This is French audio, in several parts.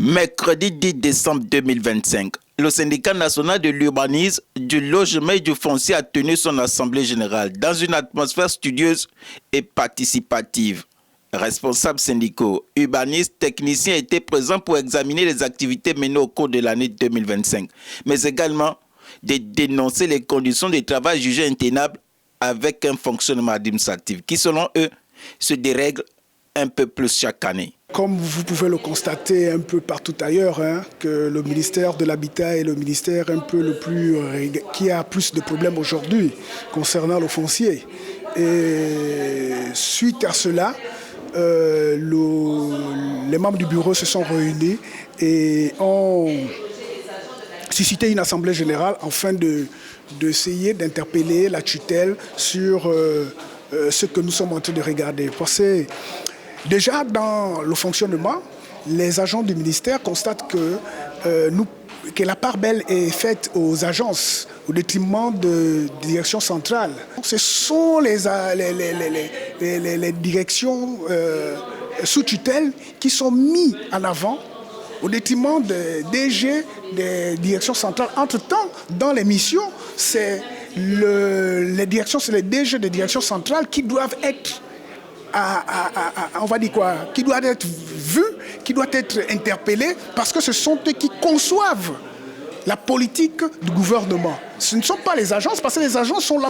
Mercredi 10 décembre 2025, le syndicat national de l'urbanisme, du logement et du foncier a tenu son assemblée générale dans une atmosphère studieuse et participative. Responsables syndicaux, urbanistes, techniciens étaient présents pour examiner les activités menées au cours de l'année 2025, mais également de dénoncer les conditions de travail jugées intenables avec un fonctionnement administratif qui, selon eux, se dérègle un peu plus chaque année. Comme vous pouvez le constater un peu partout ailleurs, que le ministère de l'Habitat est le ministère un peu qui a plus de problèmes aujourd'hui concernant le foncier. Et suite à cela, les membres du bureau se sont réunis et ont suscité une assemblée générale afin d'essayer d'interpeller la tutelle sur ce que nous sommes en train de regarder. Parce que déjà, dans le fonctionnement, les agents du ministère constatent que la part belle est faite aux agences au détriment de directions centrales. Ce sont les directions sous tutelle qui sont mises en avant au détriment des DG des directions centrales. Entre-temps, dans les missions, c'est les DG des directions centrales qui doivent être on va dire quoi, qui doit être vu, qui doit être interpellé, parce que ce sont eux qui conçoivent la politique du gouvernement. Ce ne sont pas les agences, parce que les agences sont là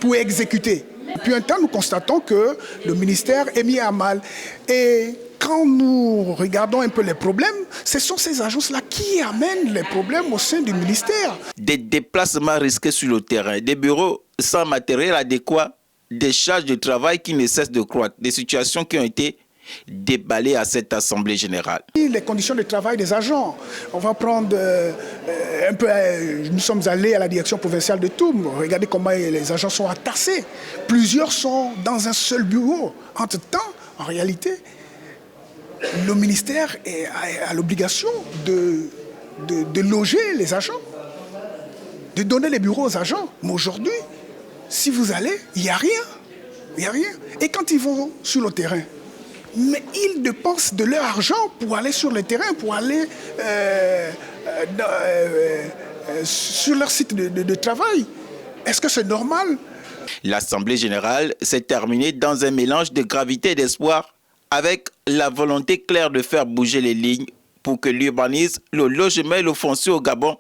pour exécuter. Depuis un temps, nous constatons que le ministère est mis à mal. Et quand nous regardons un peu les problèmes, ce sont ces agences-là qui amènent les problèmes au sein du ministère. Des déplacements risqués sur le terrain, des bureaux sans matériel adéquat, des charges de travail qui ne cessent de croître, des situations qui ont été déballées à cette assemblée générale. Les conditions de travail des agents, on va prendre un peu, nous sommes allés à la direction provinciale de Toum, regardez comment les agents sont entassés. Plusieurs sont dans un seul bureau. Entre-temps, en réalité, le ministère a l'obligation de loger les agents, de donner les bureaux aux agents. Mais aujourd'hui, si vous allez, il n'y a rien. Il n'y a rien. Et quand ils vont sur le terrain, mais ils dépensent de leur argent pour aller sur le terrain, pour aller sur leur site de travail. Est-ce que c'est normal? L'Assemblée générale s'est terminée dans un mélange de gravité et d'espoir, avec la volonté claire de faire bouger les lignes pour que l'urbanisme, le logement et le foncier au Gabon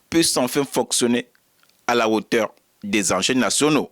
puissent enfin fonctionner à la hauteur des enjeux nationaux.